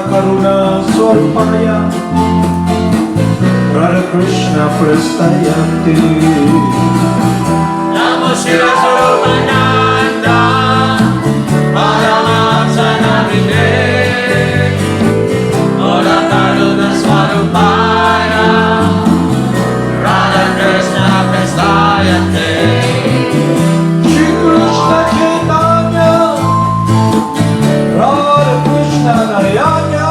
Karunaswarupaya Radha Krishna Prastayanti Namo Siddhaswarupananda Paramahamsa Namine Ora Karunaswarupaya Radha Krishna Prastayanti Shri Krishna Chaitanya Radha Krishna Nayanya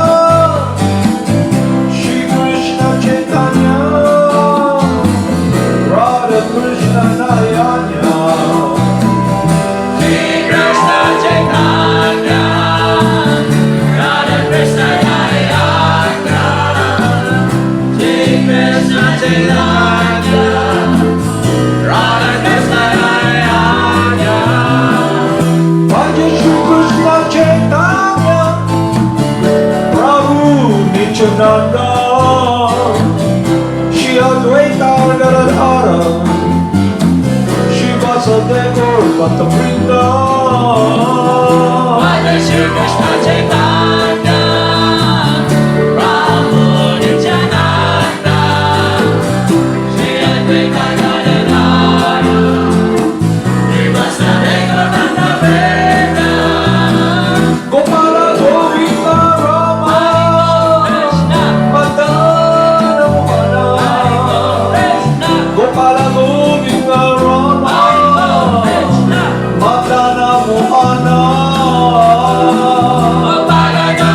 Shri Krishna Chaitanya Radha Krishna Nayanya Shri Krishna Chaitanya Radha Krishna Nayana Shri Krishna Chaitanya Radha Krishna Nayana Bhaja Shri Krishna Chaitanya Prabhu Nityananda Shri Advaita Gadadhara Shri Vasudeva Gaur Bhatta Vrinda Bhagavad Shri Krishna Chaitanya Prabhu Nityananda Shri Advaita Gadadhara Shri Vasudeva Gaur Bhatta Vrinda Gopala Govinda Rama Krishna Madana Mohana Krishna Gopala Govinda Rama Krishna Madana Mohana Bhagavan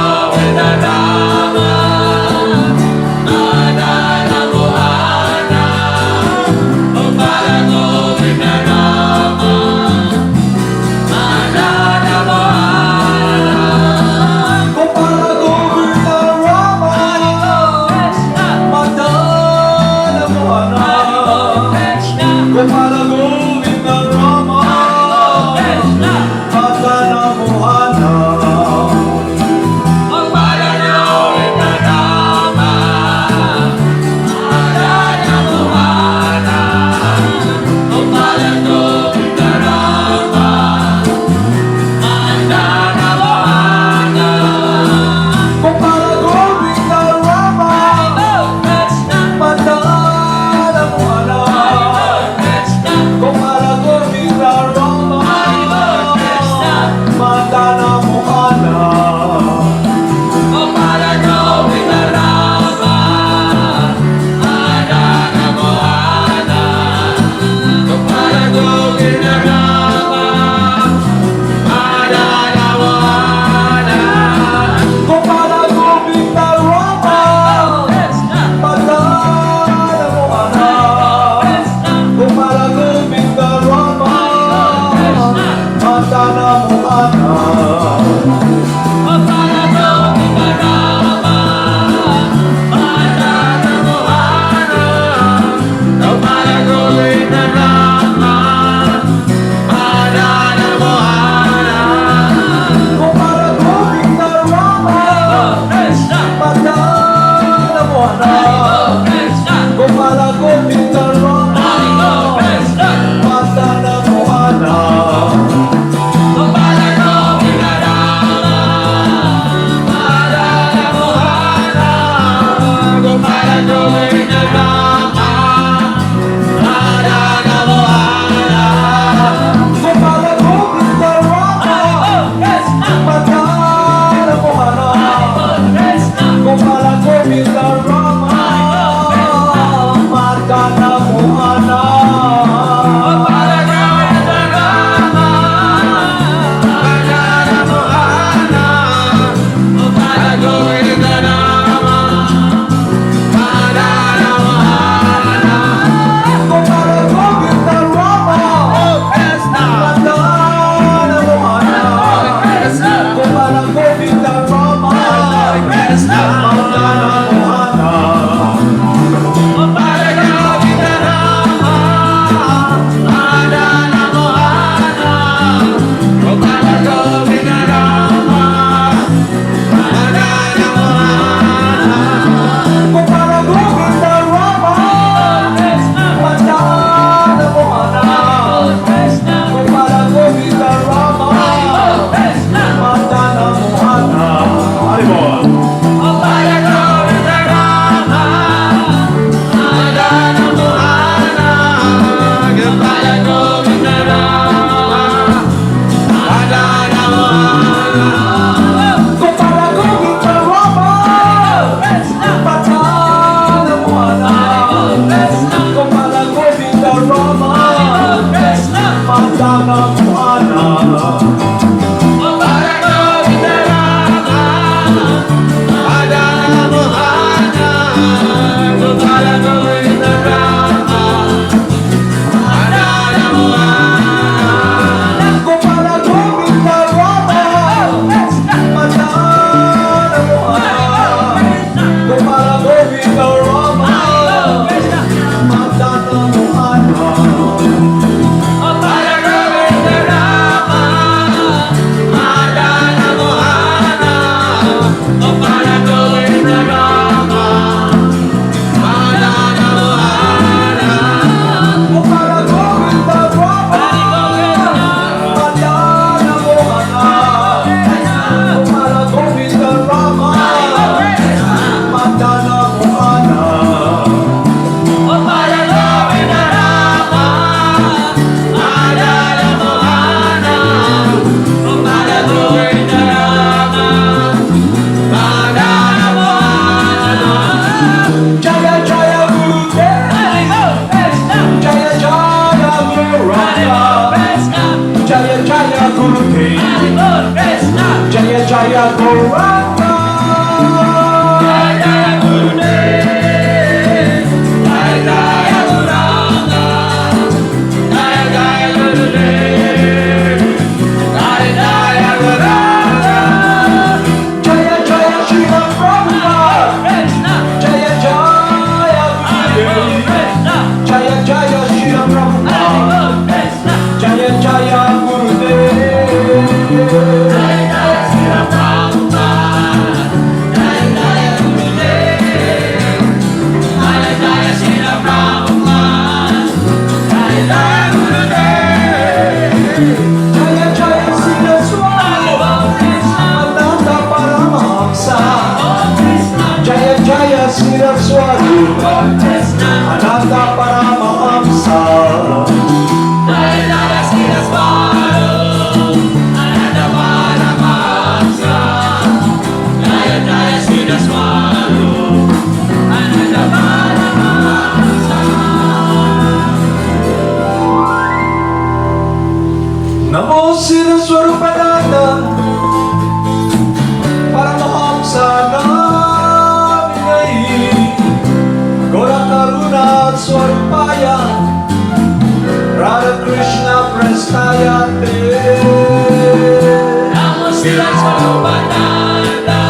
Siddhaswarupananda,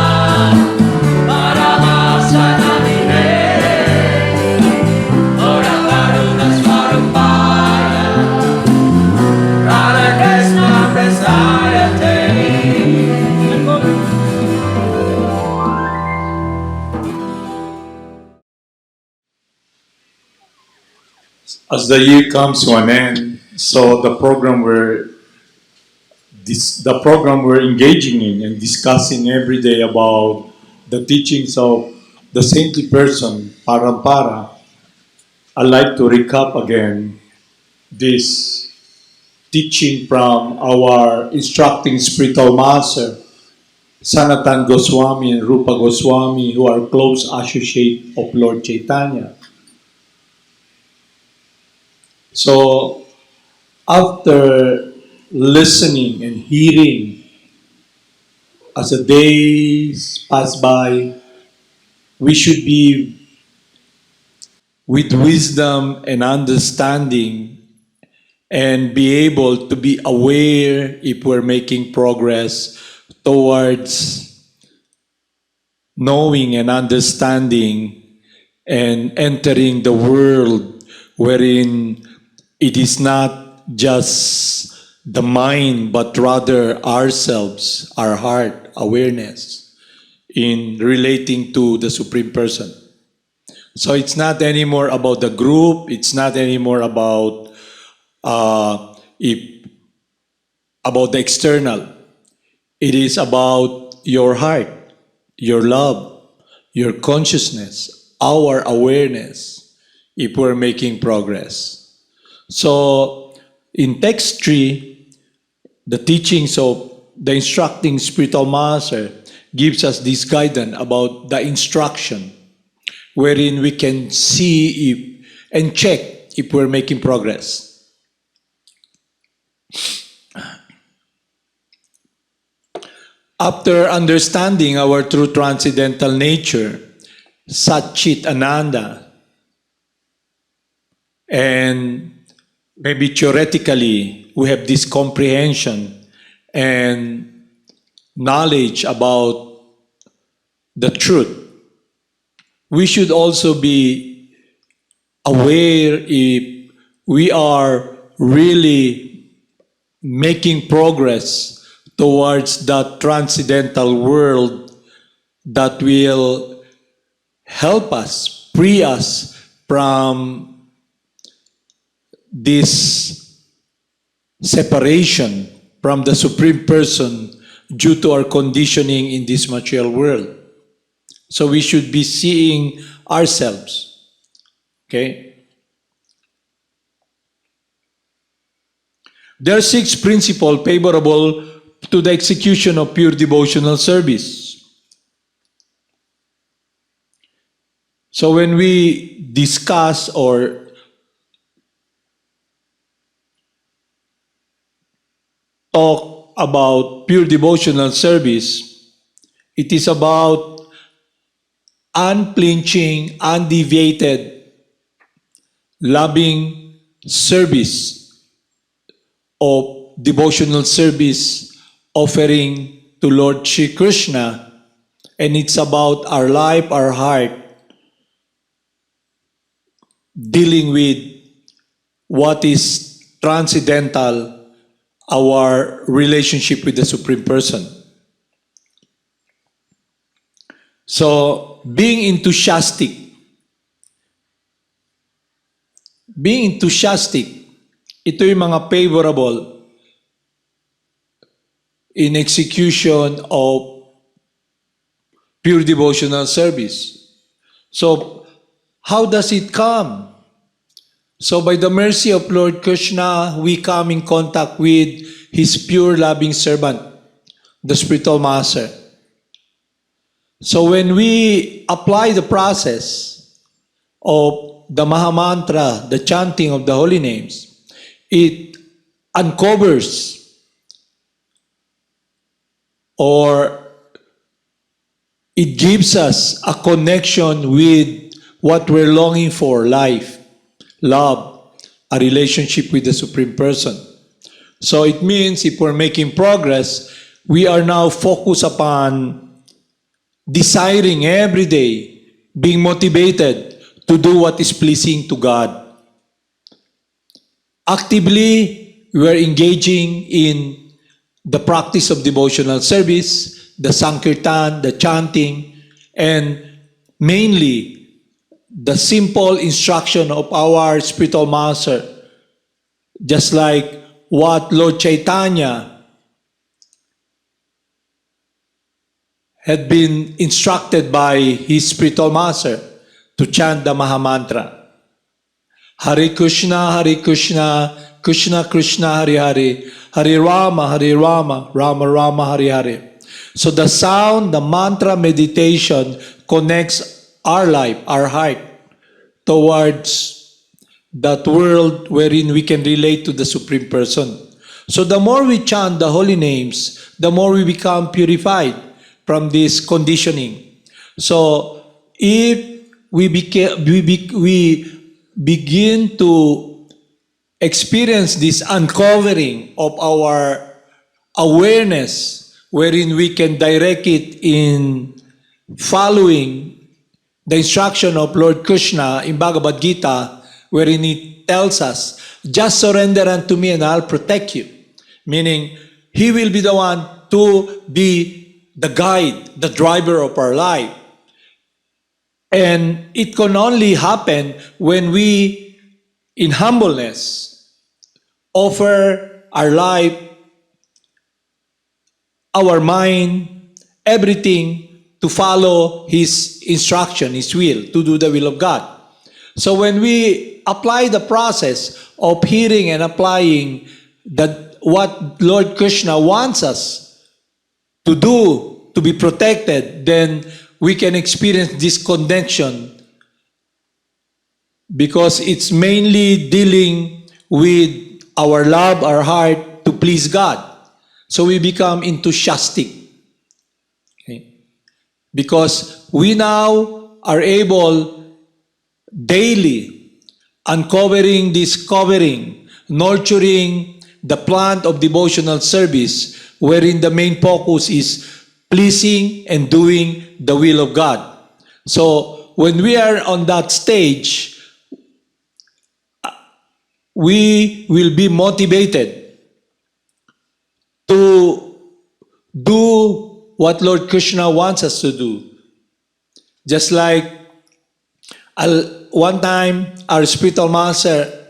Paramahamsa namine, Ora Karuna Swarupaya, Radha Krishna Prasayate. As the year comes to an end, so the program we're engaging in and discussing every day about the teachings of the saintly person, Parampara, I'd like to recap again this teaching from our instructing spiritual master, Sanatan Goswami and Rupa Goswami, who are close associates of Lord Chaitanya. So, after listening and hearing as the days pass by, we should be with wisdom and understanding and be able to be aware if we're making progress towards knowing and understanding and entering the world wherein it is not just the mind but rather ourselves, our heart, awareness in relating to the Supreme Person. So it's not anymore about the group, it's not anymore about if about the external. It is about your heart, your love, your consciousness, our awareness, if we're making progress. So, in text 3, the teachings of the instructing spiritual master gives us this guidance about the instruction, wherein we can see if and check if we're making progress. After understanding our true transcendental nature, Satchit Ananda, and maybe theoretically we have this comprehension and knowledge about the truth, we should also be aware if we are really making progress towards that transcendental world that will help us, free us from this separation from the Supreme Person due to our conditioning in this material world. So we should be seeing ourselves. Okay? There are 6 principles favorable to the execution of pure devotional service. So when we discuss or talk about pure devotional service, it is about unflinching, undeviated, loving service of devotional service offering to Lord Shri Krishna, and it's about our life, our heart, dealing with what is transcendental, our relationship with the Supreme Person. So, being enthusiastic, ito yung mga favorable in execution of pure devotional service. So, how does it come? So, by the mercy of Lord Krishna, we come in contact with His pure loving servant, the spiritual master. So, when we apply the process of the Mahamantra, the chanting of the holy names, it uncovers or it gives us a connection with what we're longing for, life, love, a relationship with the Supreme Person. So it means if we're making progress, we are now focused upon desiring every day, being motivated to do what is pleasing to God. Actively, we are engaging in the practice of devotional service, the sankirtan, the chanting, and mainly the simple instruction of our spiritual master, just like what Lord Chaitanya had been instructed by his spiritual master to chant the Mahamantra. Hare Krishna, Krishna Krishna, Hare Hare, Hare Rama, Rama Rama, Hare Hare. So the sound, the mantra meditation connects our life, our heart, towards that world wherein we can relate to the Supreme Person. So the more we chant the holy names, the more we become purified from this conditioning. So if we begin to experience this uncovering of our awareness, wherein we can direct it in following the instruction of Lord Krishna in Bhagavad Gita, wherein he tells us, just surrender unto me and I'll protect you. Meaning, he will be the one to be the guide, the driver of our life. And it can only happen when we, in humbleness, offer our life, our mind, everything to follow His instruction, His will, to do the will of God. So when we apply the process of hearing and applying what Lord Krishna wants us to do, to be protected, then we can experience this connection, because it's mainly dealing with our love, our heart to please God. So we become enthusiastic. Okay? Because we now are able daily uncovering, discovering, nurturing the plant of devotional service, wherein the main focus is pleasing and doing the will of God. So when we are on that stage, we will be motivated to do what Lord Krishna wants us to do. Just like one time our spiritual master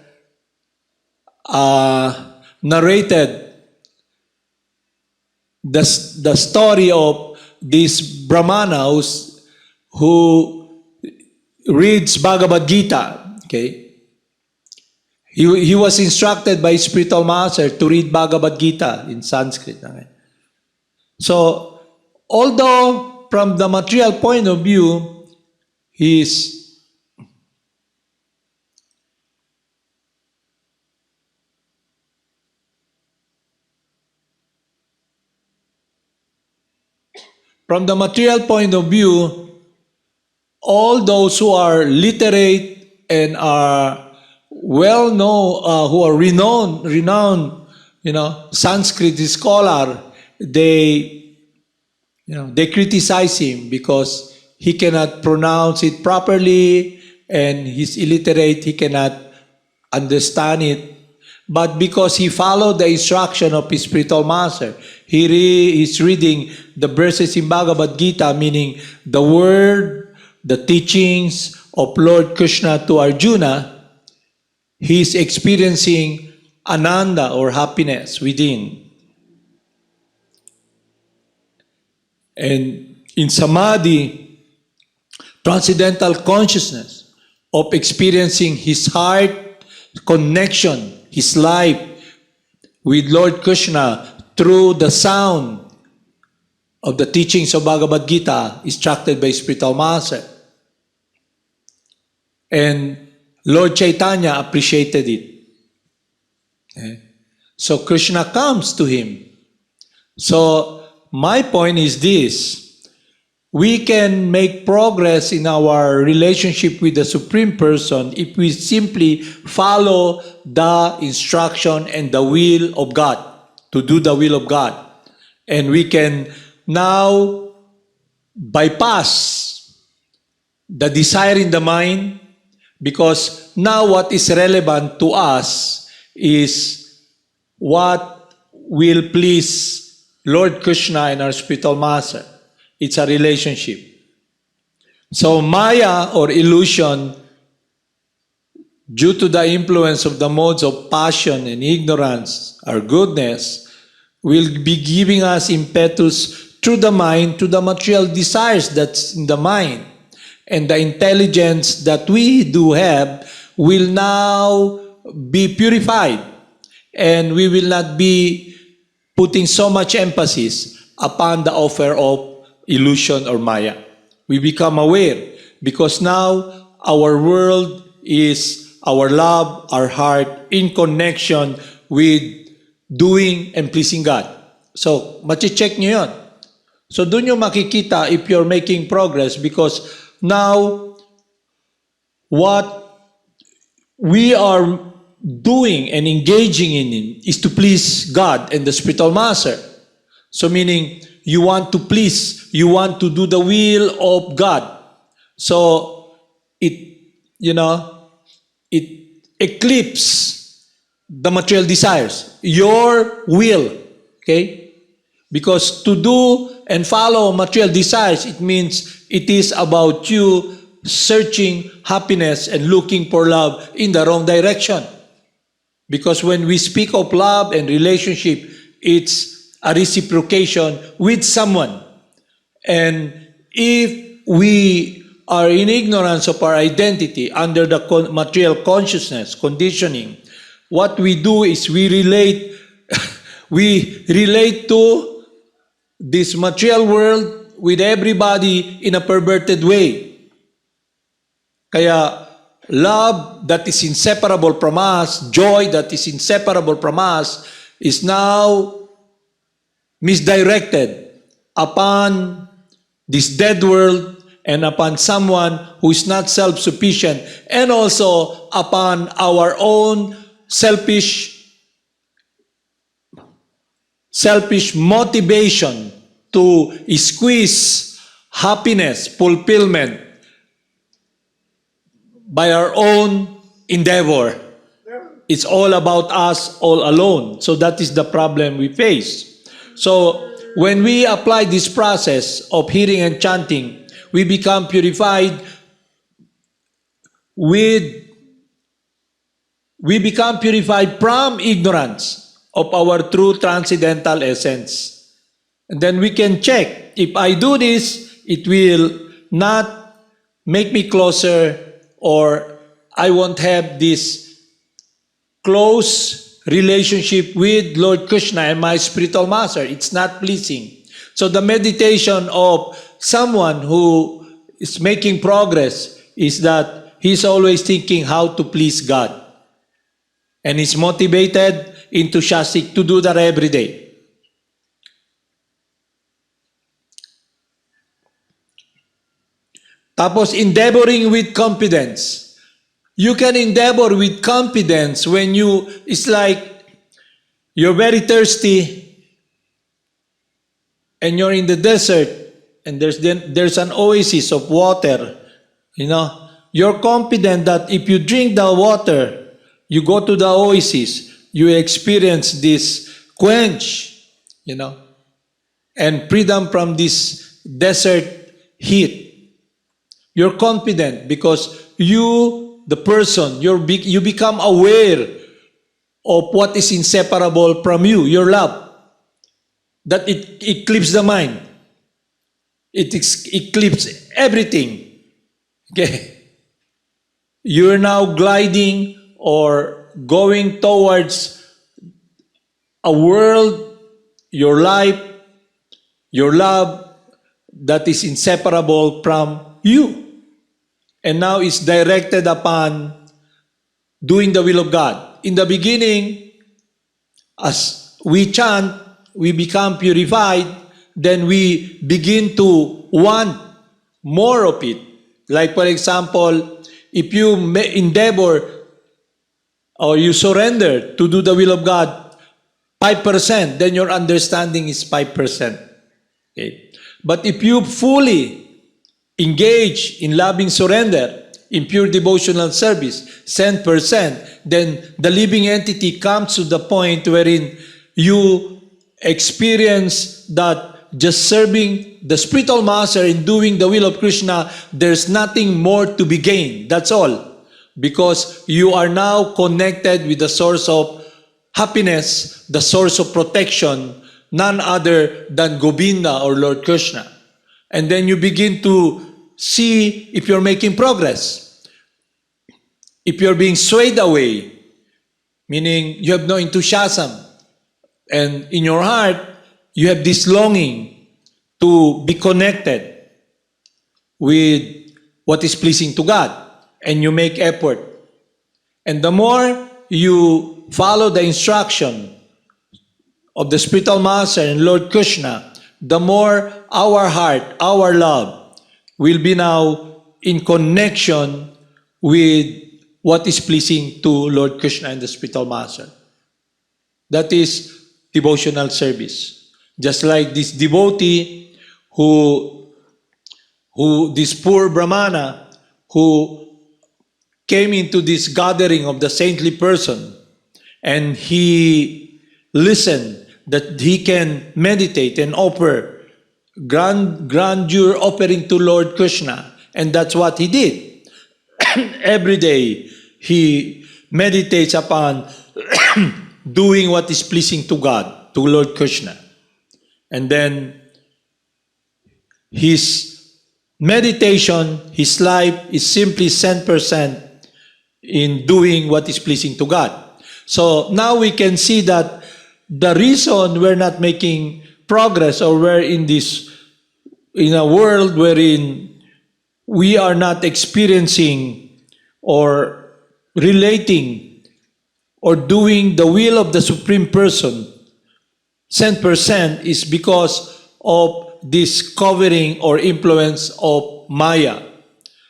narrated the story of this Brahmana who reads Bhagavad Gita. Okay, he was instructed by his spiritual master to read Bhagavad Gita in Sanskrit. Okay? So, although from the material point of view, from the material point of view, all those who are literate and are well-known, who are renowned, Sanskrit scholar, they criticize him because he cannot pronounce it properly and he's illiterate, he cannot understand it. But because he followed the instruction of his spiritual master, he's reading the verses in Bhagavad Gita, meaning the word, the teachings of Lord Krishna to Arjuna, he's experiencing ananda or happiness within. And in samadhi, transcendental consciousness of experiencing his heart connection, his life with Lord Krishna through the sound of the teachings of Bhagavad Gita instructed by spiritual master. And Lord Chaitanya appreciated it. Okay? So Krishna comes to him. So my point is this: we can make progress in our relationship with the Supreme Person if we simply follow the instruction and the will of God, to do the will of God. And we can now bypass the desire in the mind, because now what is relevant to us is what will please Lord Krishna and our spiritual master. It's a relationship. So Maya or illusion, due to the influence of the modes of passion and ignorance or goodness, will be giving us impetus through the mind to the material desires that's in the mind. And the intelligence that we do have will now be purified. And we will not be putting so much emphasis upon the offer of illusion or Maya. We become aware because now our world is our love, our heart in connection with doing and pleasing God. So, machi-check nyo yun. So, dun yung makikita if you're making progress, because now, what we are doing and engaging in is to please God and the spiritual master. So, meaning, you want to please, you want to do the will of God. So, it eclipse the material desires, your will, okay? Because to do and follow material desires, it means it is about you searching happiness and looking for love in the wrong direction. Because when we speak of love and relationship, it's a reciprocation with someone. And if we are in ignorance of our identity under the material consciousness, conditioning, what we do is we relate to this material world with everybody in a perverted way. Kaya love that is inseparable from us, joy that is inseparable from us, is now misdirected upon this dead world and upon someone who is not self-sufficient, and also upon our own selfish motivation to squeeze happiness, fulfillment by our own endeavor. It's all about us all alone. So that is the problem we face. So when we apply this process of hearing and chanting, we become purified from ignorance of our true transcendental essence. And then we can check, if I do this, it will not make me closer, or I won't have this close relationship with Lord Krishna and my spiritual master. It's not pleasing. So the meditation of someone who is making progress is that he's always thinking how to please God. And he's motivated, enthusiastic to do that every day. Tapos, endeavoring with confidence. You can endeavor with confidence when it's like you're very thirsty and you're in the desert and there's an oasis of water. You're confident that if you drink the water, you go to the oasis, you experience this quench, and freedom from this desert heat. You're confident because the person, you become aware of what is inseparable from you, your love. That it eclipses the mind. It eclipses everything. Okay? You're now gliding or going towards a world, your life, your love, that is inseparable from you. And now it's directed upon doing the will of God. In the beginning, as we chant, we become purified, then we begin to want more of it. Like, for example, if you endeavor or you surrender to do the will of God, 5%, then your understanding is 5%. Okay? But if you fully engage in loving surrender, in pure devotional service, 10%, then the living entity comes to the point wherein you experience that just serving the spiritual master and doing the will of Krishna, there's nothing more to be gained. That's all. Because you are now connected with the source of happiness, the source of protection, none other than Govinda or Lord Krishna. And then you begin to see if you're making progress. If you're being swayed away, meaning you have no enthusiasm, and in your heart, you have this longing to be connected with what is pleasing to God, and you make effort. And the more you follow the instruction of the spiritual master and Lord Krishna, the more our heart, our love, will be now in connection with what is pleasing to Lord Krishna and the spiritual master. That is devotional service. Just like this devotee this poor Brahmana who came into this gathering of the saintly person, and he listened that he can meditate and offer grandeur offering to Lord Krishna, and that's what he did. Every day he meditates upon doing what is pleasing to God, to Lord Krishna. And then his meditation, his life is simply 10% in doing what is pleasing to God. So now we can see that the reason we're not making progress, or we're in a world wherein we are not experiencing or relating or doing the will of the Supreme Person 10%, is because of this covering or influence of Maya.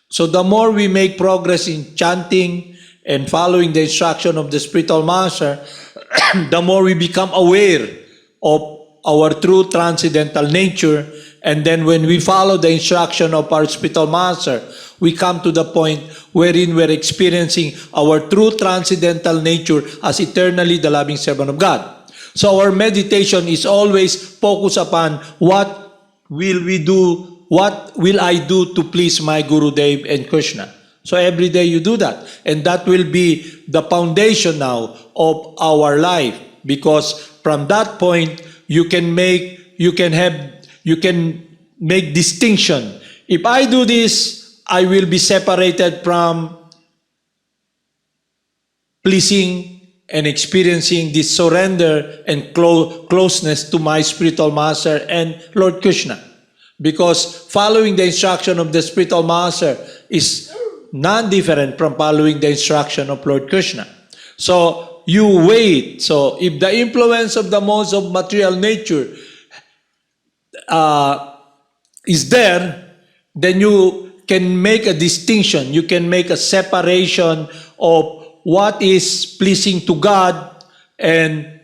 So the more we make progress in chanting and following the instruction of the spiritual master, the more we become aware of our true transcendental nature. And then when we follow the instruction of our spiritual master, we come to the point wherein we're experiencing our true transcendental nature as eternally the loving servant of God. So our meditation is always focused upon what will we do, what will I do to please my Gurudev and Krishna. So every day you do that. And that will be the foundation now of our life. Because from that point, you can make distinction. If I do this, I will be separated from pleasing and experiencing this surrender and closeness to my spiritual master and Lord Krishna. Because following the instruction of the spiritual master is non-different from following the instruction of Lord Krishna. So you wait. So if the influence of the modes of material nature is there, then you can make a distinction. You can make a separation of what is pleasing to God and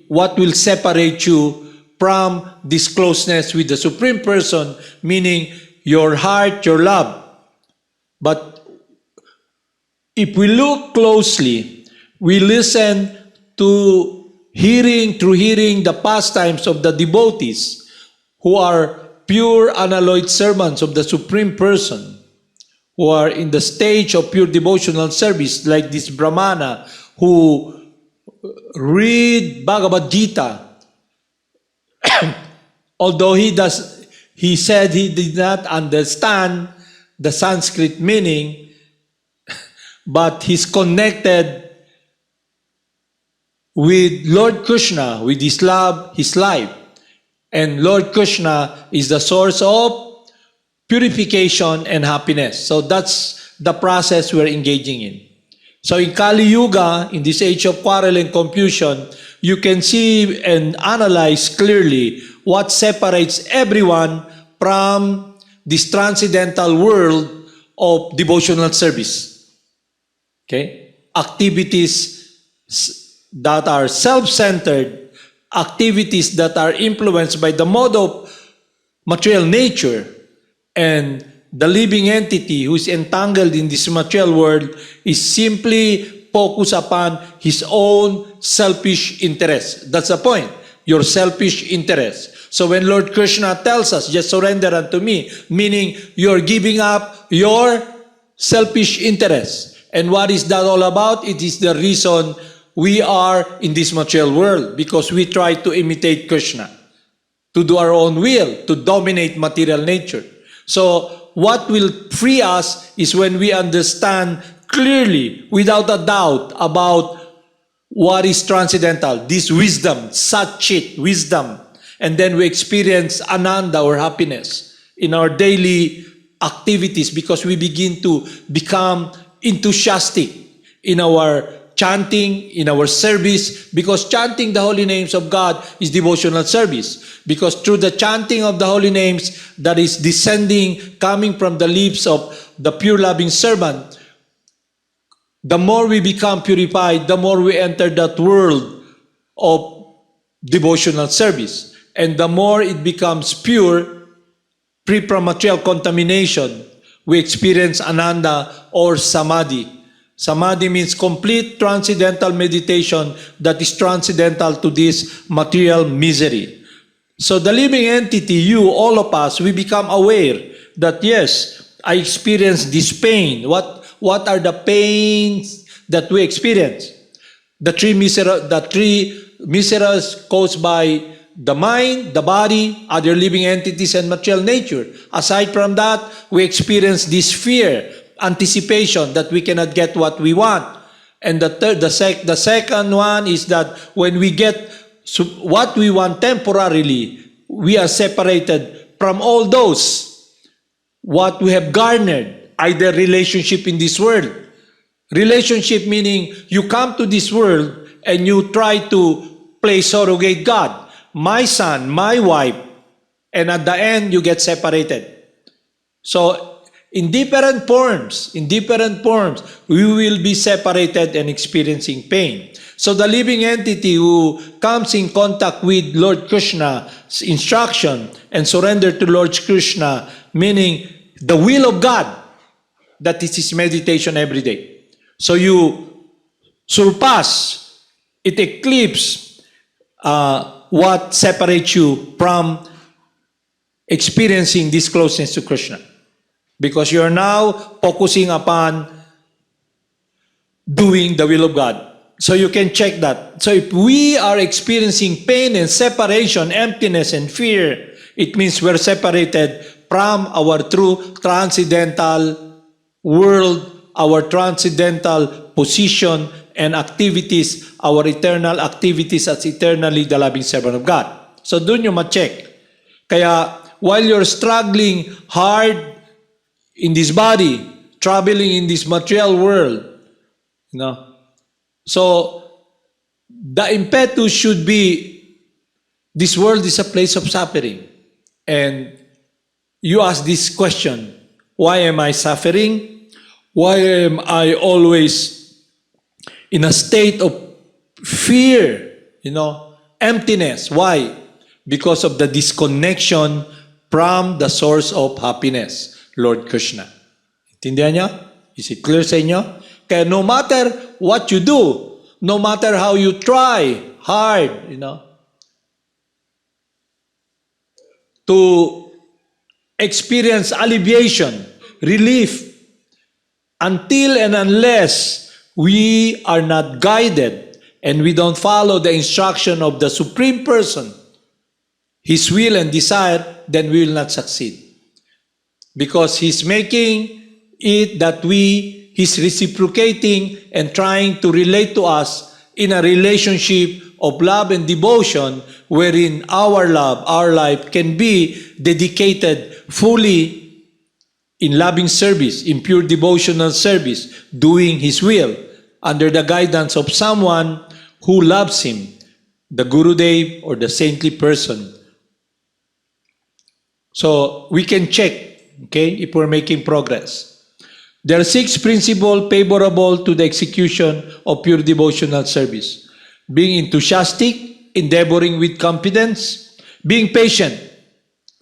what will separate you from this closeness with the Supreme Person, meaning your heart, your love. But if we look closely, we listen to through hearing the pastimes of the devotees who are pure unalloyed servants of the Supreme Person, who are in the stage of pure devotional service, like this Brahmana who read Bhagavad Gita. Although he said he did not understand the Sanskrit meaning, but he's connected with Lord Krishna, with his love, his life. And Lord Krishna is the source of purification and happiness. So that's the process we're engaging in. So in Kali Yuga, in this age of quarrel and confusion, you can see and analyze clearly what separates everyone from this transcendental world of devotional service. Okay? Activities that are self-centered activities that are influenced by the mode of material nature, and the living entity who is entangled in this material world is simply focused upon his own selfish interest. That's the point, your selfish interest. So when Lord Krishna tells us, just surrender unto me, meaning you're giving up your selfish interest. And what is that all about? It is the reason we are in this material world, because we try to imitate Krishna, to do our own will, to dominate material nature. So what will free us is when we understand clearly, without a doubt, about what is transcendental, this wisdom, Satchit, wisdom. And then we experience ananda or happiness in our daily activities, because we begin to become enthusiastic in our chanting, in our service, because chanting the holy names of God is devotional service. Because through the chanting of the holy names that is descending, coming from the lips of the pure loving servant, the more we become purified, the more we enter that world of devotional service. And the more it becomes pure, free from material contamination, we experience ananda or samadhi. Samadhi means complete transcendental meditation that is transcendental to this material misery. So the living entity, you, all of us, we become aware that yes, I experience this pain. What are the pains that we experience? The three miseras caused by the mind, the body, other living entities, and material nature. Aside from that, we experience this fear, anticipation that we cannot get what we want. And the second one is that when we get what we want temporarily, we are separated from all those what we have garnered, either relationship in this world. Relationship meaning you come to this world and you try to play surrogate God. My son, my wife, and at the end you get separated. So in different forms, we will be separated and experiencing pain. So the living entity who comes in contact with Lord Krishna's instruction and surrender to Lord Krishna, meaning the will of God, that is his meditation every day. So you surpass, it eclipses what separates you from experiencing this closeness to Krishna. Because you are now focusing upon doing the will of God. So you can check that. So if we are experiencing pain and separation, emptiness and fear, it means we're separated from our true transcendental world, our transcendental position and activities, our eternal activities as eternally the loving servant of God. So doon yung ma-check. Kaya while you're struggling hard in this body, traveling in this material world, so the impetus should be, this world is a place of suffering. And you ask this question, why am I suffering? Why am I always in a state of fear, emptiness? Why? Because of the disconnection from the source of happiness, Lord Krishna. Intindihan niyo? Is it clear sa inyo? Kaya no matter what you do, no matter how you try hard, to experience alleviation, relief, until and unless we are not guided and we don't follow the instruction of the Supreme Person, His will and desire, then we will not succeed. Because He's making it that He's reciprocating and trying to relate to us in a relationship of love and devotion wherein our love, our life can be dedicated fully in loving service, in pure devotional service, doing His will under the guidance of someone who loves Him, the Gurudev or the saintly person. So we can check, if we're making progress. There are 6 principles favorable to the execution of pure devotional service. Being enthusiastic, endeavoring with confidence, being patient.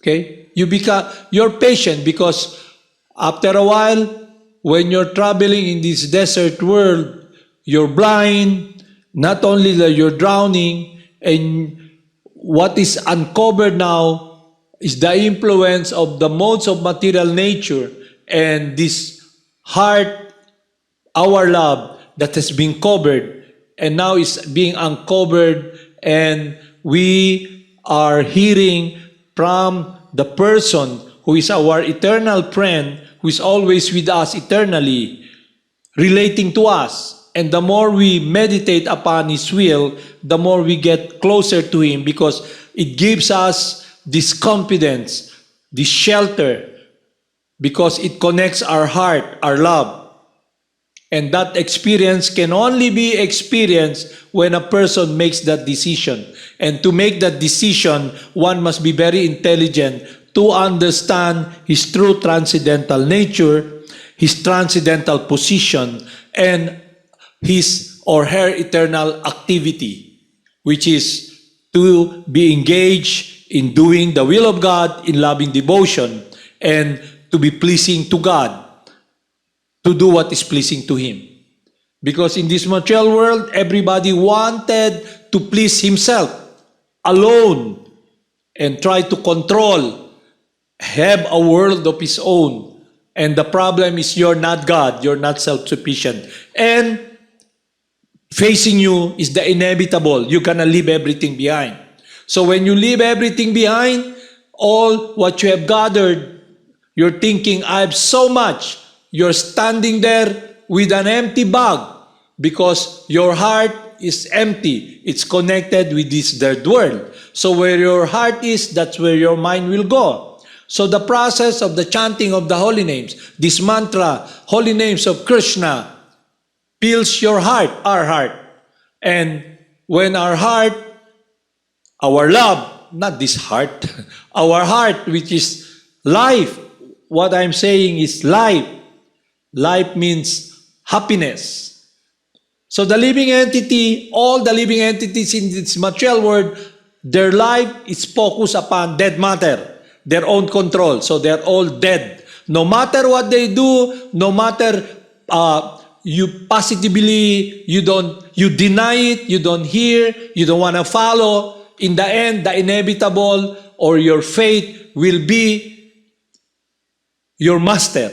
Okay? You're patient because after a while, when you're traveling in this desert world, you're blind, not only that you're drowning, and what is uncovered now is the influence of the modes of material nature and this heart, our love, that has been covered and now is being uncovered, and we are hearing from the person who is our eternal friend, who is always with us eternally, relating to us. And the more we meditate upon His will, the more we get closer to Him, because it gives us this confidence, this shelter, because it connects our heart, our love. And that experience can only be experienced when a person makes that decision. And to make that decision, one must be very intelligent to understand his true transcendental nature, his transcendental position, and his or her eternal activity, which is to be engaged in doing the will of God in loving devotion and to be pleasing to God, to do what is pleasing to Him. Because in this material world, everybody wanted to please himself alone and try to control, have a world of his own. And the problem is you're not God, you're not self-sufficient. And facing you is the inevitable. You're gonna leave everything behind. So when you leave everything behind, all what you have gathered, you're thinking, I have so much. You're standing there with an empty bag because your heart is empty. It's connected with this third world. So where your heart is, that's where your mind will go. So the process of the chanting of the holy names, this mantra, holy names of Krishna, fills your heart, our heart. And when our heart, our love, not this heart, our heart, which is life, what I'm saying is life. Life means happiness. So the living entity, all the living entities in this material world, their life is focused upon dead matter, their own control. So they're all dead. No matter what they do, no matter you positively, you deny it, you don't hear, you don't want to follow, in the end, the inevitable or your fate will be your master.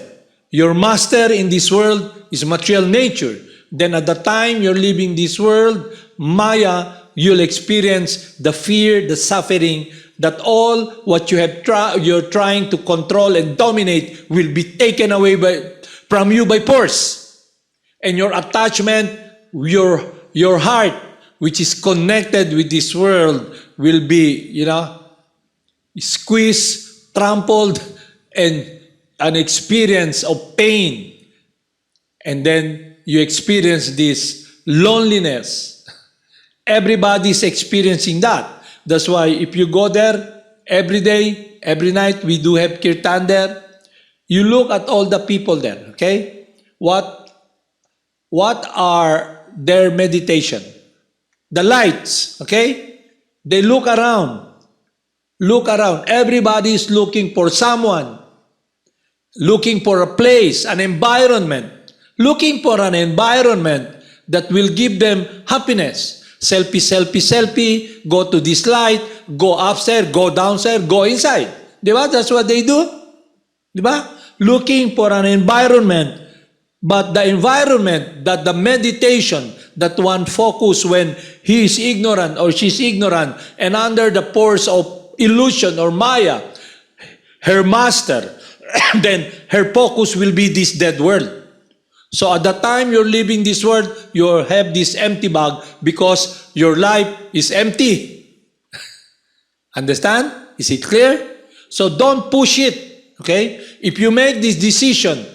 Your master in this world is material nature. Then at the time you're leaving this world, Maya, you'll experience the fear, the suffering, that all what you have you're trying to control and dominate will be taken away from you by force. And your attachment, your heart, which is connected with this world, will be, squeezed, trampled, and an experience of pain. And then you experience this loneliness. Everybody's experiencing that. That's why if you go there every day, every night, we do have kirtan there. You look at all the people there, okay? What are their meditation? The lights, okay? They look around. Look around. Everybody is looking for someone. Looking for a place, an environment. Looking for an environment that will give them happiness. Selfie, selfie, selfie. Go to this light. Go upstairs. Go downstairs. Go inside. Diba? That's what they do. Diba? Looking for an environment. But the environment, that the meditation, that one focus when he is ignorant or she's ignorant and under the force of illusion or Maya, her master, then her focus will be this dead world. So at the time you're leaving this world, you have this empty bag because your life is empty. Understand? Is it clear? So don't push it. Okay? If you make this decision,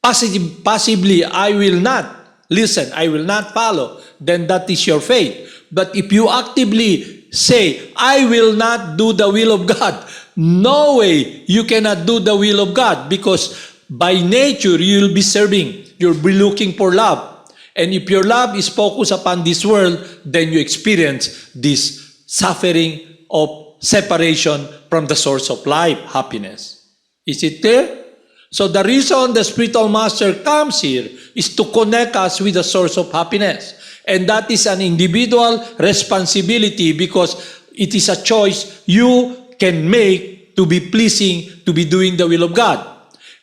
possibly I will not listen, I will not follow, then that is your fate. But if you actively say, I will not do the will of God, no way you cannot do the will of God, because by nature you'll be serving, you'll be looking for love. And if your love is focused upon this world, then you experience this suffering of separation from the source of life, happiness. Is it clear? So the reason the spiritual master comes here is to connect us with the source of happiness. And that is an individual responsibility because it is a choice you can make to be pleasing, to be doing the will of God.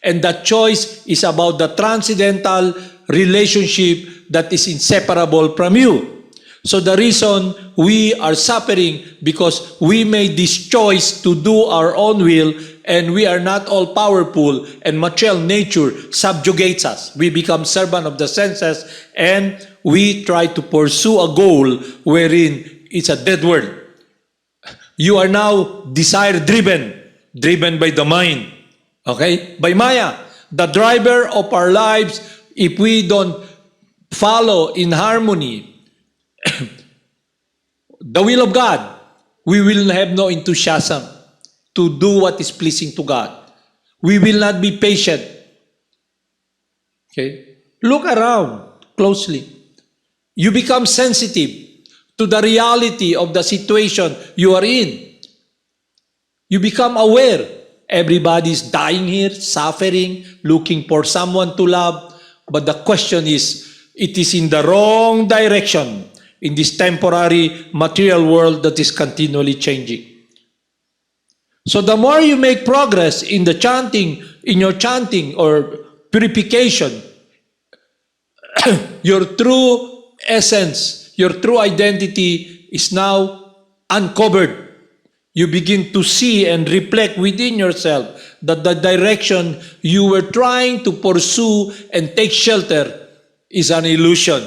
And that choice is about the transcendental relationship that is inseparable from you. So the reason we are suffering because we made this choice to do our own will, and we are not all powerful, and material nature subjugates us. We become servant of the senses, and we try to pursue a goal wherein it's a dead world. You are now desire-driven by the mind, okay? By Maya, the driver of our lives. If we don't follow in harmony the will of God, we will have no enthusiasm to do what is pleasing to God. We will not be patient. Okay? Look around closely. You become sensitive to the reality of the situation you are in. You become aware. Everybody is dying here, suffering, looking for someone to love. But the question is, it is in the wrong direction in this temporary material world that is continually changing. So the more you make progress in the chanting, in your chanting or purification, your true essence, your true identity is now uncovered. You begin to see and reflect within yourself that the direction you were trying to pursue and take shelter is an illusion.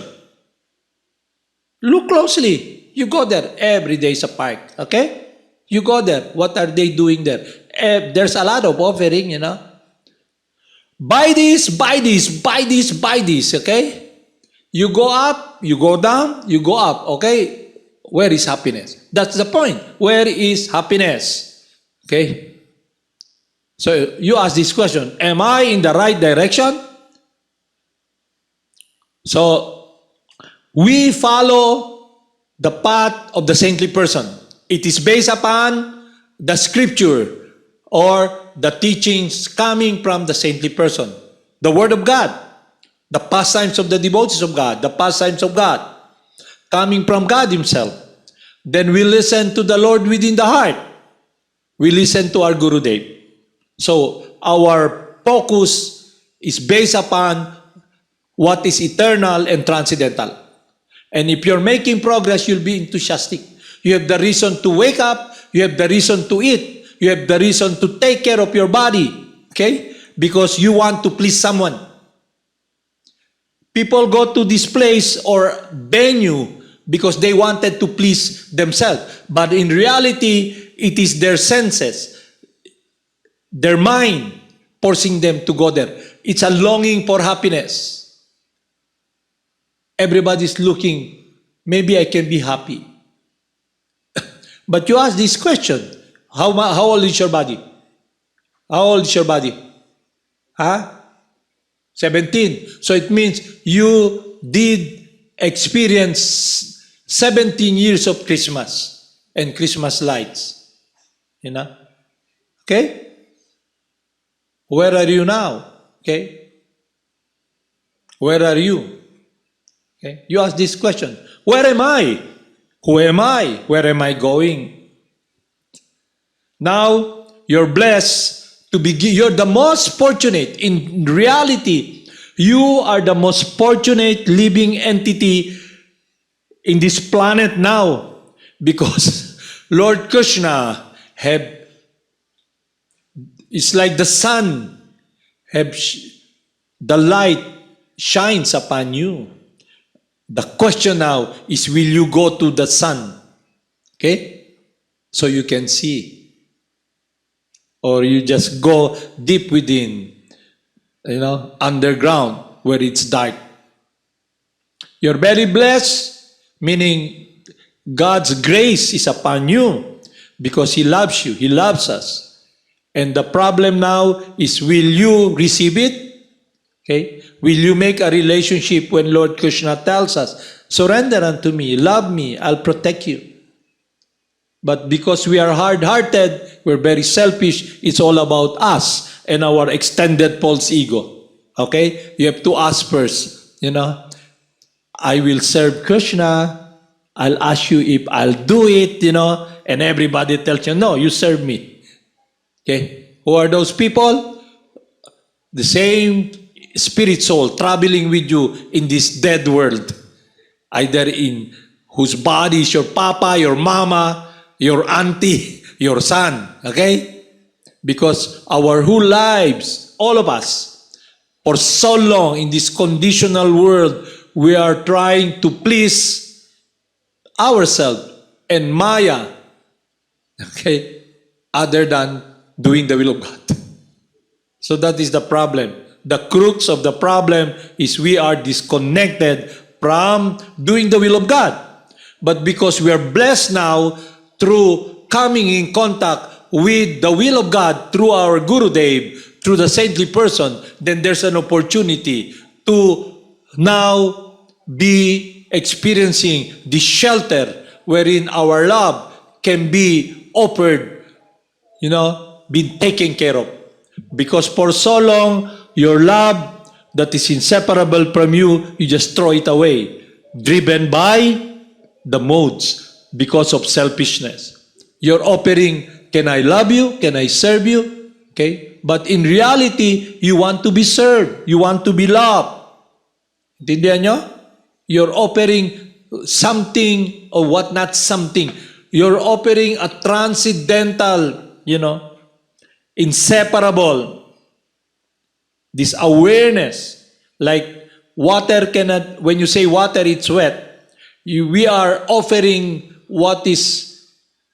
Look closely. You go there. Every day is a park. Okay? You go there. What are they doing there? There's a lot of offering, you know. Buy this, buy this, buy this, buy this. Okay? You go up, you go down, you go up. Okay? Where is happiness? That's the point. Where is happiness? Okay? So you ask this question, am I in the right direction? So we follow the path of the saintly person. It is based upon the scripture or the teachings coming from the saintly person. The Word of God, the pastimes of the devotees of God, the pastimes of God, coming from God Himself. Then we listen to the Lord within the heart. We listen to our Gurudev. So our focus is based upon what is eternal and transcendental. And if you're making progress, you'll be enthusiastic. You have the reason to wake up. You have the reason to eat. You have the reason to take care of your body. Okay? Because you want to please someone. People go to this place or venue because they wanted to please themselves. But in reality, it is their senses, their mind, forcing them to go there. It's a longing for happiness. Everybody's looking, maybe I can be happy. But you ask this question, how old is your body? How old is your body? Huh? 17. So it means you did experience 17 years of Christmas and Christmas lights. You know? Okay? Where are you now? Okay? Where are you? Okay? You ask this question. Where am I? Who am I? Where am I going? Now, you're blessed to be, you're the most fortunate. In reality, you are the most fortunate living entity in this planet now, because Lord Krishna it's like the sun, the light shines upon you. The question now is, will you go to the sun? Okay? So you can see. Or you just go deep within, underground where it's dark. You're very blessed, meaning God's grace is upon you because He loves you. He loves us. And the problem now is, will you receive it? Okay? Will you make a relationship when Lord Krishna tells us, surrender unto me, love me, I'll protect you. But because we are hard-hearted, we're very selfish, it's all about us and our extended false ego. Okay? You have to ask first, I will serve Krishna. I'll ask you if I'll do it, and everybody tells you, no, you serve me. Okay? Who are those people? The same spirit soul traveling with you in this dead world. Either in whose body is your papa, your mama, your auntie, your son. Okay? Because our whole lives, all of us, for so long in this conditional world, we are trying to please ourselves and Maya, okay, other than doing the will of God. So that is the problem. The crux of the problem is we are disconnected from doing the will of God. But because we are blessed now through coming in contact with the will of God through our Gurudev, through the saintly person, then there's an opportunity to now be experiencing the shelter wherein our love can be offered, be taken care of. Because for so long, your love that is inseparable from you, you just throw it away, driven by the modes because of selfishness. You're offering, can I love you? Can I serve you? Okay? But in reality, you want to be served. You want to be loved. Intindihan nyo? You're offering something or what not something. You're offering a transcendental, inseparable, this awareness. Like water cannot, when you say water, it's wet. We are offering what is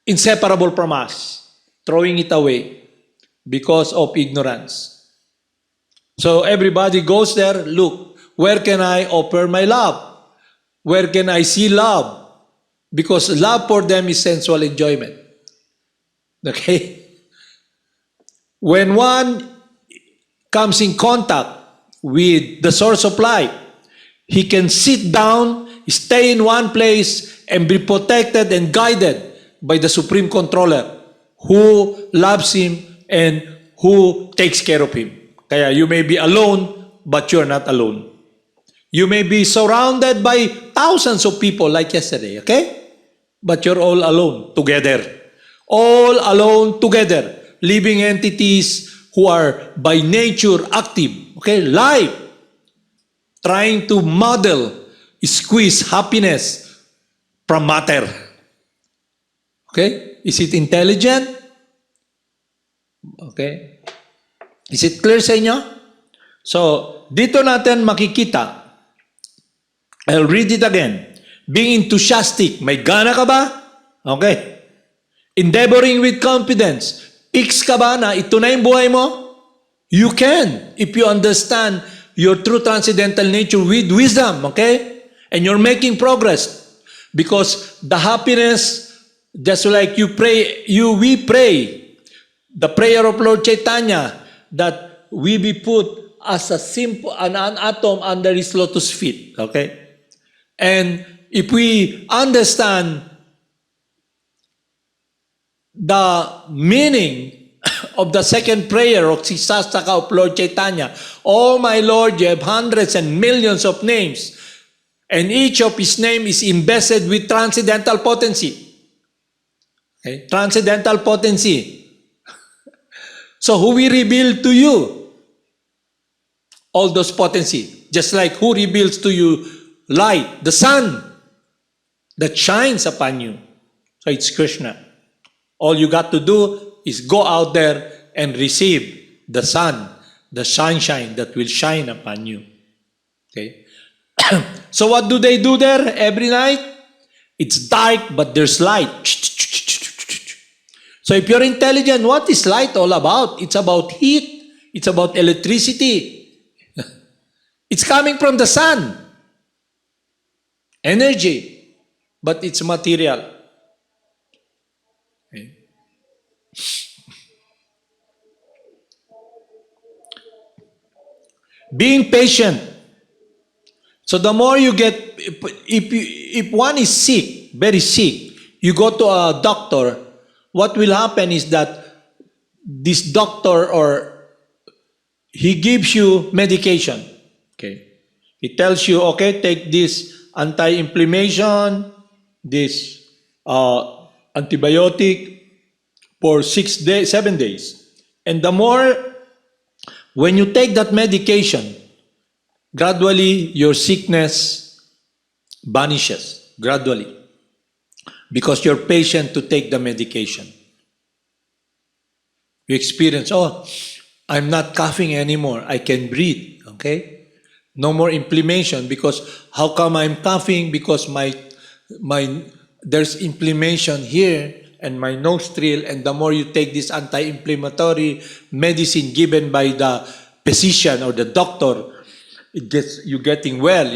inseparable from us, throwing it away because of ignorance. So everybody goes there, look, where can I offer my love? Where can I see love? Because love for them is sensual enjoyment. Okay? When one comes in contact with the source of life, he can sit down, stay in one place, and be protected and guided by the Supreme Controller who loves him and who takes care of him. Kaya you may be alone, but you're not alone. You may be surrounded by thousands of people like yesterday, okay? But you're all alone together. All alone together. Living entities who are by nature active, okay? Life. Trying to model, squeeze happiness from matter. Okay? Is it intelligent? Okay? Is it clear sa inyo? So, dito natin makikita. I'll read it again. Being enthusiastic. May gana ka ba? Okay. Endeavoring with confidence. Fix ka ba na ito na yung buhay mo? You can. If you understand your true transcendental nature with wisdom. Okay? And you're making progress. Because the happiness, just like we pray, the prayer of Lord Chaitanya, that we be put as an atom under His lotus feet. Okay? And if we understand the meaning of the second prayer of Siddhaswarupananda of Lord Chaitanya, oh my Lord, you have hundreds and millions of names, and each of His name is invested with transcendental potency. Okay? Transcendental potency. So who will reveal to you all those potency? Just like who reveals to you light, the sun that shines upon you. So it's Krishna. All you got to do is go out there and receive the sun, the sunshine that will shine upon you. Okay? So what do they do there every night? It's dark, but there's light. So if you're intelligent, what is light all about? It's about heat. It's about electricity. It's coming from the sun. Energy. But it's material. Okay. Being patient. So the more you get, if one is sick, very sick, You go to a doctor, what will happen is that this doctor he gives you medication. Okay. He tells you, okay, take this anti-inflammation, this antibiotic for 6 days, 7 days. And the more, when you take that medication, gradually your sickness vanishes, gradually. Because you're patient to take the medication. You experience, oh, I'm not coughing anymore. I can breathe, okay? No more inflammation, because how come I'm coughing? Because there's inflammation here and my nostril, and the more you take this anti-inflammatory medicine given by the physician or the doctor, you're getting well,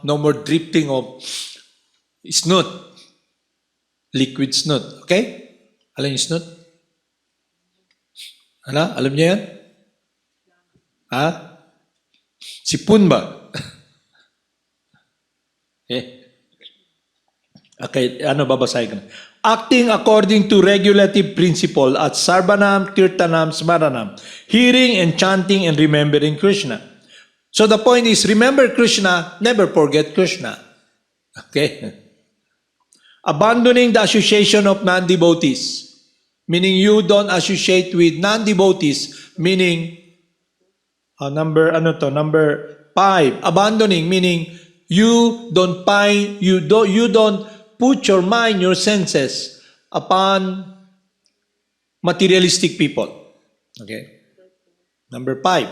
no more drifting of snot, liquid snot, okay? Alam yung snot? Alam niyo yan? Ha? Sipon ba? Okay, babasahin ko na. Acting according to regulative principle at Sarvanam, Kirtanam, Smaranam, hearing and chanting and remembering Krishna. So the point is, remember Krishna, never forget Krishna. Okay? Abandoning the association of non-devotees, meaning you don't associate with non-devotees, meaning, number 5, abandoning, meaning you don't put your mind, your senses upon materialistic people. Okay? Number 5.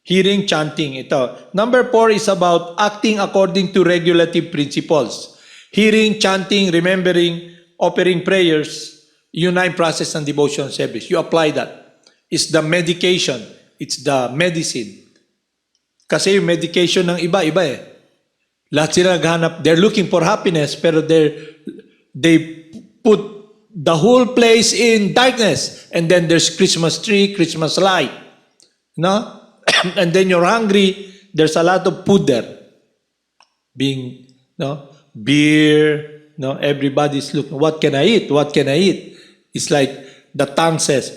Hearing, chanting. Ito. Number 4 is about acting according to regulative principles. Hearing, chanting, remembering, offering prayers, unite process and devotion service. You apply that. It's the medication. It's the medicine. Kasi yung medication ng iba eh. Lahat sila naghanap, they're looking for happiness, pero they put the whole place in darkness. And then there's Christmas tree, Christmas light. No? And then you're hungry, there's a lot of food there. Beer, everybody's looking, what can I eat? What can I eat? It's like the tongue says,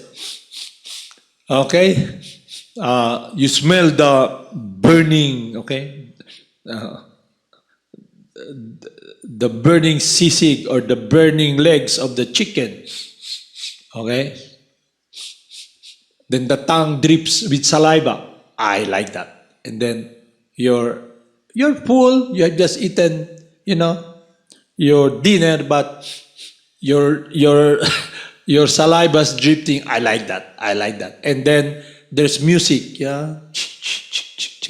okay? You smell the burning, okay? The burning sisig or the burning legs of the chicken. Okay? Then the tongue drips with saliva. I like that. And then you're full, you have just eaten, your dinner, but your saliva's dripping. I like that. And then there's music, yeah?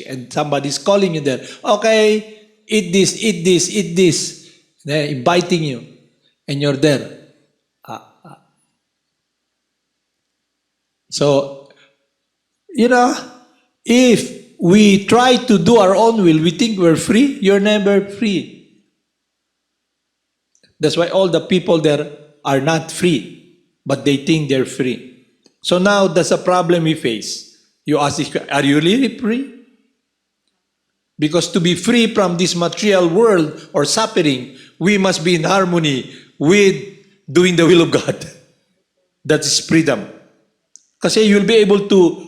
And somebody's calling you there. Okay, eat this. They're inviting you. And you're there. So, if we try to do our own will, we think we're free. You're never free. That's why all the people there are not free, but they think they're free. So now that's a problem we face. You ask, are you really free? Because to be free from this material world or suffering, we must be in harmony with doing the will of God. That is freedom. Kasi you'll be able to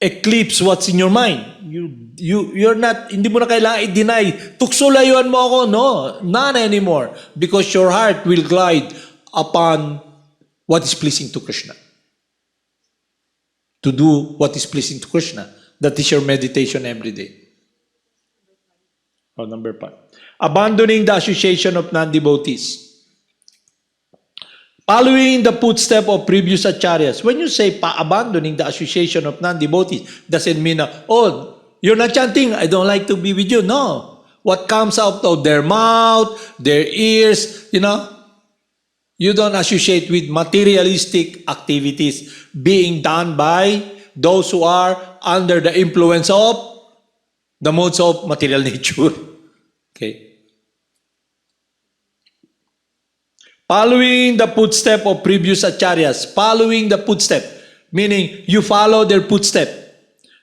eclipse what's in your mind. You're not, hindi mo na kailangan i-deny, tukso layuan mo ako. No, none anymore. Because your heart will glide upon what is pleasing to Krishna. To do what is pleasing to Krishna. That is your meditation every day. Number 5. Abandoning the association of non-devotees. Following the footstep of previous acharyas. When you say abandoning the association of non-devotees, doesn't mean, you're not chanting, I don't like to be with you. No. What comes out of their mouth, their ears, you don't associate with materialistic activities being done by those who are under the influence of the modes of material nature. Okay. Following the footstep of previous acharyas. Following the footstep. Meaning, you follow their footstep,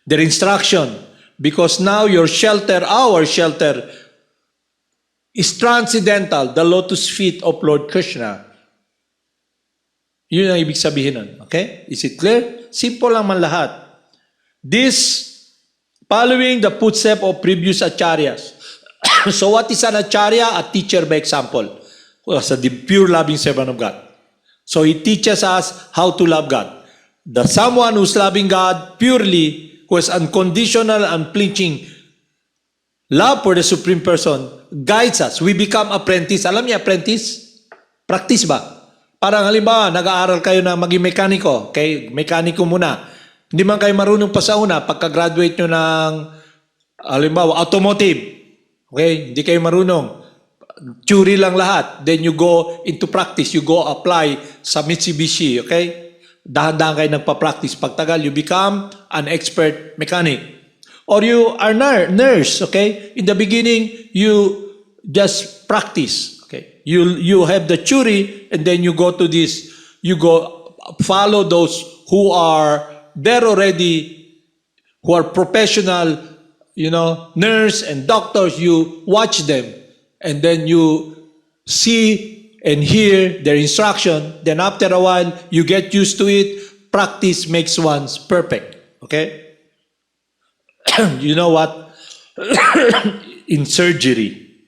their instruction. Because now your shelter, our shelter, is transcendental, the lotus feet of Lord Krishna. Yun ang ibig sabihin nun. Okay? Is it clear? Simple lang man lahat. This, following the footsteps of previous acharyas. So what is an acharya? A teacher by example. Was a pure loving servant of God. So he teaches us how to love God. The someone who's loving God purely, who has unconditional, unflinching love for the Supreme Person, guides us. We become apprentice. Alam niya, apprentice? Practice ba? Parang halimbawa, nag-aaral kayo na maging mekaniko. Okay, mekaniko muna. Hindi man kayo marunong pa sa una, pagka-graduate nyo ng, halimbawa, automotive. Okay, hindi kayo marunong. Theory lang lahat. Then you go into practice. You go apply sa Mitsubishi. Okay? Dahan-dahan kayo nagpa-practice. Pagtagal, you become an expert mechanic. Or you are nurse. Okay? In the beginning, you just practice. Okay? You have the theory, and then you go to this. You go follow those who are there already, who are professional, nurse and doctors. You watch them. And then you see and hear their instruction. Then after a while, you get used to it. Practice makes one perfect. Okay? You know what? In surgery,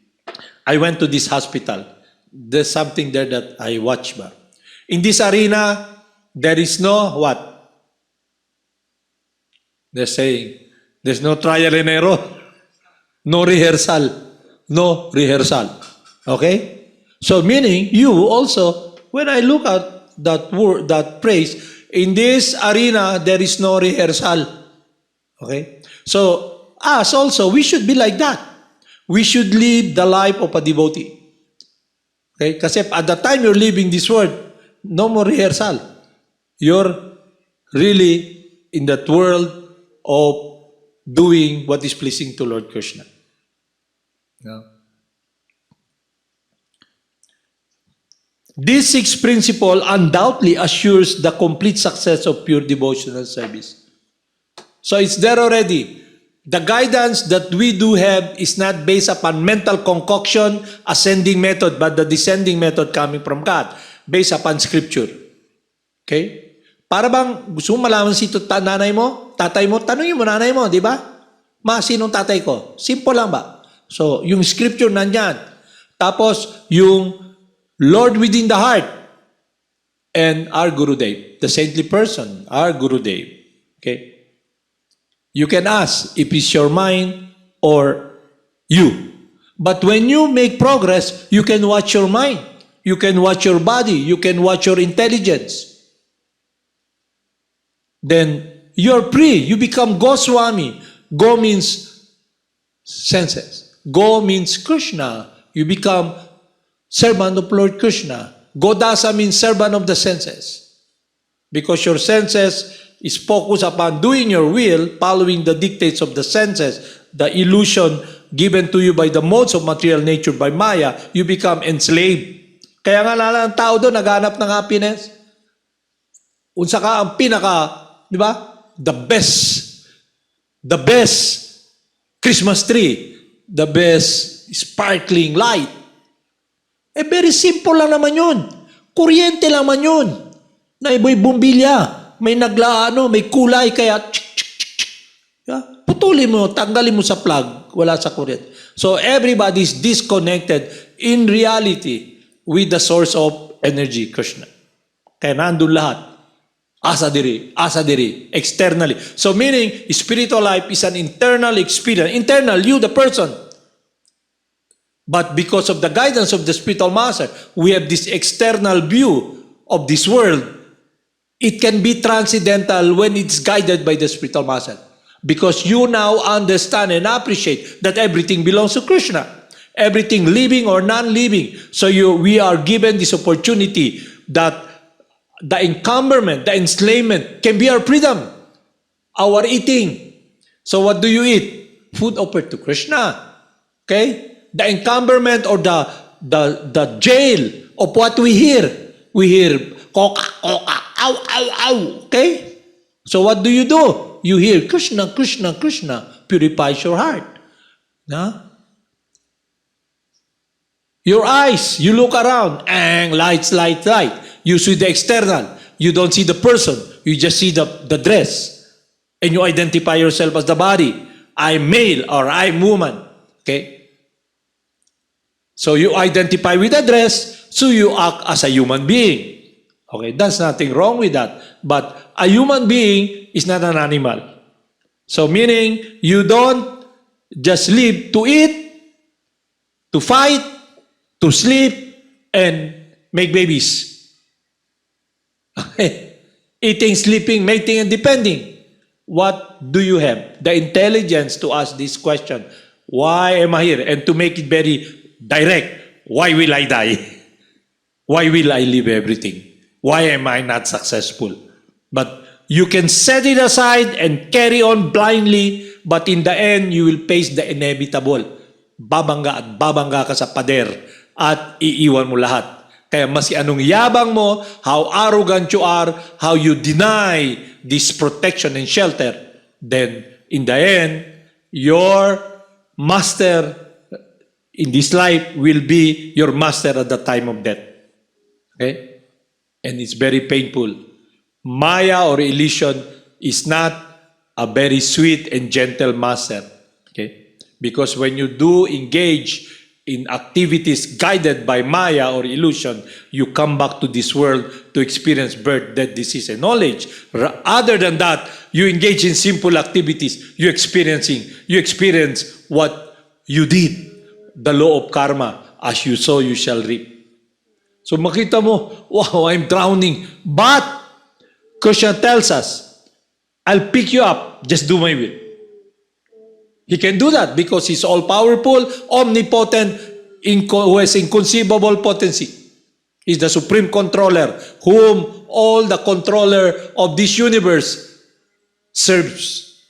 I went to this hospital. There's something there that I watch ba. In this arena, there is no what? They're saying, there's no trial and error. No rehearsal. No rehearsal. Okay? So meaning, you also, when I look at that word, that phrase, in this arena, there is no rehearsal. Okay? So, us also, we should be like that. We should live the life of a devotee. Okay? Kasi at the time you're living this world, no more rehearsal. You're really in that world of doing what is pleasing to Lord Krishna. Yeah. This sixth principle undoubtedly assures the complete success of pure devotional service. So it's there already. The guidance that we do have is not based upon mental concoction, ascending method, but the descending method coming from God, based upon scripture. Okay? Para bang gusto mo malaman si nanay mo, tatay mo, tanungin mo nanay mo, di ba? Ma, sinong tatay ko? Simple lang ba? So, yung scripture nandyan. Tapos, yung Lord within the heart and our Gurudev, the saintly person, our Gurudev. Okay? You can ask if it's your mind or you. But when you make progress, you can watch your mind. You can watch your body. You can watch your intelligence. Then, you're free. You become Goswami. Go means senses. Go means Krishna. You become servant of Lord Krishna. Godasa means servant of the senses. Because your senses is focused upon doing your will, following the dictates of the senses, the illusion given to you by the modes of material nature by Maya, you become enslaved. Kaya nga lala ang tao doon, naghanap ng happiness. Unsa ka ang pinaka, di ba? The best Christmas tree. The best sparkling light. Very simple lang naman yun. Kuryente lang naman yun. Na may bumbilya, may may kulay, kaya putulin mo, tanggalin mo sa plug, wala sa kuryente. So everybody is disconnected in reality with the source of energy, Krishna. Kaya nandun lahat. Asa diri, externally. So meaning, spiritual life is an internal experience. Internal, you, the person. But because of the guidance of the spiritual master, we have this external view of this world. It can be transcendental when it's guided by the spiritual master. Because you now understand and appreciate that everything belongs to Krishna. Everything living or non-living. So we are given this opportunity that the encumberment, the enslavement can be our freedom, our eating. So what do you eat? Food offered to Krishna. Okay? The encumberment or the jail of what we hear. We hear, koka, koka, ow, ow, ow. Okay? So what do? You hear, Krishna, Krishna, Krishna purifies your heart. Huh? Your eyes, you look around, and lights, light, light. You see the external. You don't see the person. You just see the dress. And you identify yourself as the body. I'm male or I'm woman. Okay? So you identify with the dress, so you act as a human being. Okay, there's nothing wrong with that. But a human being is not an animal. So meaning, you don't just live to eat, to fight, to sleep, and make babies. Okay? Eating, sleeping, mating, and depending. What do you have? The intelligence to ask this question. Why am I here? And to make it very direct. Why will I die? Why will I leave everything? Why am I not successful? But you can set it aside and carry on blindly, but in the end, you will face the inevitable. Babangga at babangga ka sa pader at iiwan mo lahat. Kaya maski anong yabang mo, how arrogant you are, how you deny this protection and shelter, then in the end, your master in this life will be your master at the time of death. Okay? And it's very painful. Maya or illusion is not a very sweet and gentle master. Okay? Because when you do engage in activities guided by Maya or illusion, you come back to this world to experience birth, death, disease, and knowledge. Other than that, you engage in simple activities. You experience what you did. The law of karma. As you sow, you shall reap. So makita mo, wow, I'm drowning. But Krishna tells us, I'll pick you up, just do my will. He can do that because He's all-powerful, omnipotent, who has inconceivable potency. He's the supreme controller, whom all the controller of this universe serves.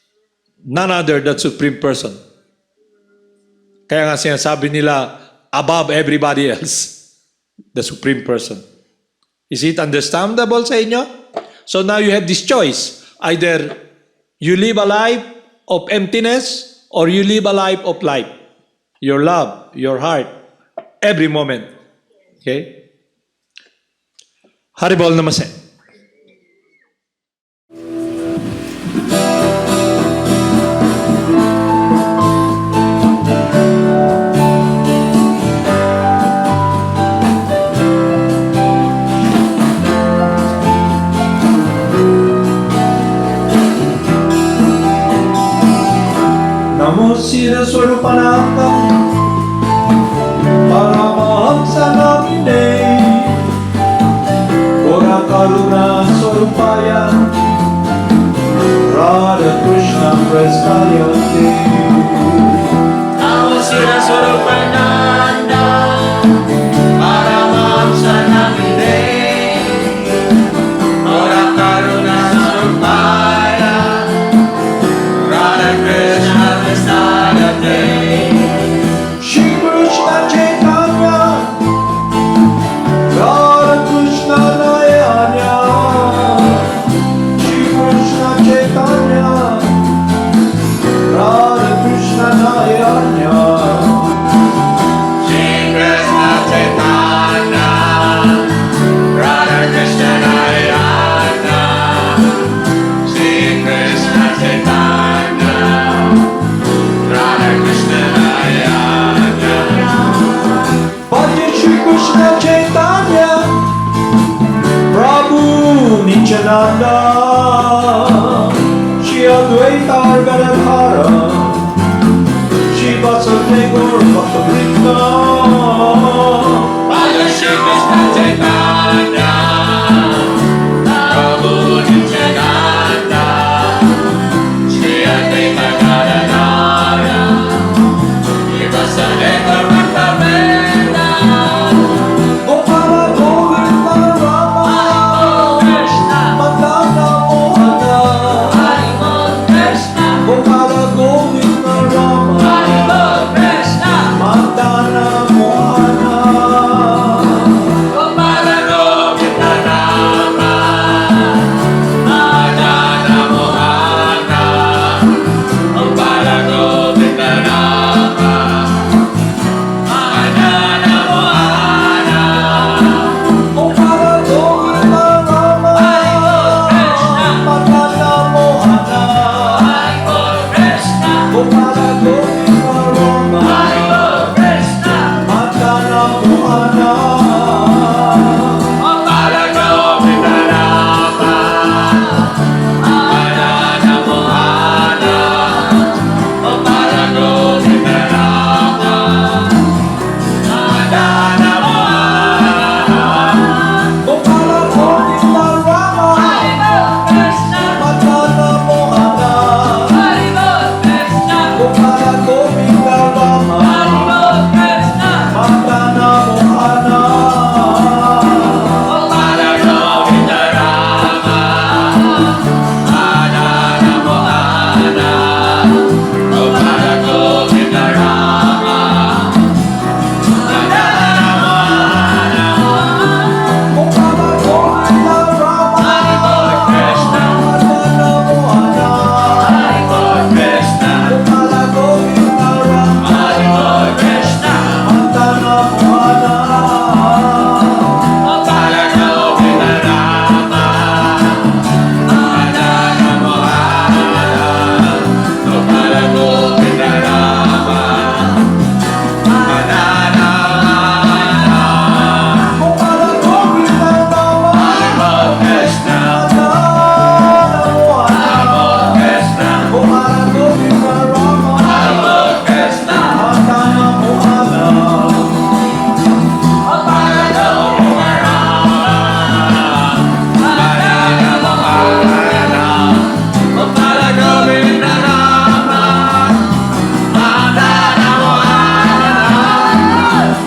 None other than supreme person. Kaya nga sinasabi nila, above everybody else. The supreme person. Is it understandable sa inyo? So now you have this choice. Either you live a life of emptiness or you live a life of life. Your love, your heart, every moment. Okay? Haribol namaste. Namo Siddhaswarupananda, Paramahamsa namine, Ora Karuna Swarupaya, Radha Krishna Prestaya Te. Namo Siddhaswarupananda, Paramahamsa namine, Ora Karuna Swarupaya, Radha Krishna Prestaya Te. Shri Krishna Chaitanya, Radha Krishna Nayanya, Shri Krishna Chaitanya, Radha Krishna Nayanya, Shri Krishna Chaitanya, Radha Krishna Nayana, Shri Krishna Chaitanya, Radha Krishna Nayana. Bhajan Shri Krishna Chaitanya, Prabhu Nityananda, Shri Advaita Gadadhara, Shri Vasudeva Bhaktivinoda. Bhagavan Shri Krishna Chaitanya, Prabhu Nityananda, Shri Advaita Gadadhara, Shri Vasudeva Bhaktivinoda. Gopala Govinda Rama, Krishna, Madana Mohana. Krishna, Gopala Govinda Rama, Krishna, Madana Mohana. Gopala Govinda Rama, Madana Mohana, Gopala Gopala Govinda Rama Hari Bol Krishna, Madana Mohana Gopala Govinda Rama, Madana Mohana, Gopala Govinda Rama, Madana Mohana, Gopala Govinda Rama Hari Bol Krishna, Madana Mohana Hari Bol Krishna, Gopala Govinda Rama Hari Bol Krishna, Madana Mohana Gopala Govinda Rama, Madana Mohana, Gopala Govinda Rama, Madana Mohana, Gopala Govinda Rama Hari Bol Krishna, Madana Mohana Hari Bol Krishna, Gopala Govinda Rama Hari Bol Krishna, Madana Mohana Gopala Govinda Rama, Madana Mohana, Gopala Govinda Rama, Madana Mohana, Gopala Govinda Rama Hari Bol Krishna, Madana Mohana Hari Bol Krishna, Gopala Govinda Rama Hari Bol Krishna, Madana Mohana Gopala Govinda Rama, Madana Mohana, Gopala Govinda Rama, Madana Mohana,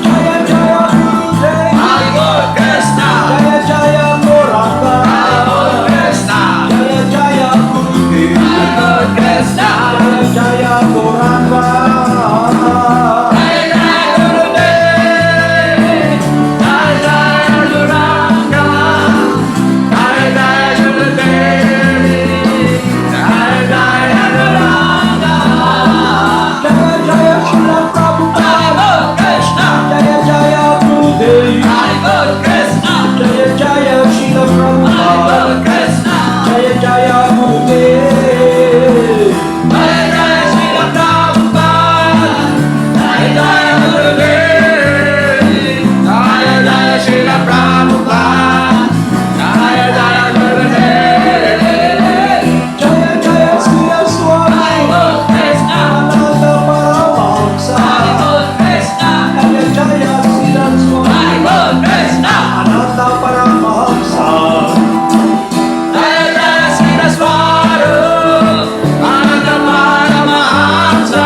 Jaya Jaya Gurudev Hari Bol Krishna, Jaya Jaya Goranga Hari Bol Krishna, Jaya Jaya Gurudev Hari Bol Krishna, Jaya Jaya Goranga Jai Jai Gurudev, Jai Jai Guranga, Jai Jai Gurudev, Jai Jai Guranga, Jaya Jaya Srila Hari Prabhupada Bol Krishna, Jaya Jaya Gurudev Hari Bol Krishna, Jaya Jaya Srila Hari Prabhupada Bol Krishna, Jaya Jaya Gurudev Jai Jai Srila Prabhupada, Jai Jai Gurudev, Jai Jai Srila Prabhupada, Jai Jai Gurudev, Jaya Jaya Srila Hari Swami Bol Krishna, Ananda Paramahamsa Hari Bol Krishna, Jaya Jaya Srila Swami Hari Bol Krishna, Ananda Paramahamsa Jai Jai Siddhaswarupananda Paramahamsa,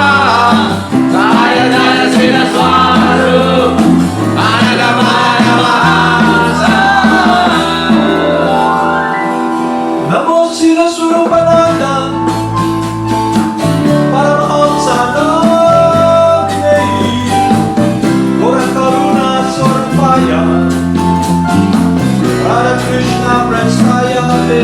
Jai Jai Siddhaswarupananda Paramahamsa. Namo Siddhaswarupananda Paramahamsa Nagnehi Gora Karuna Swarupaya Radha Krishna Prestaya Te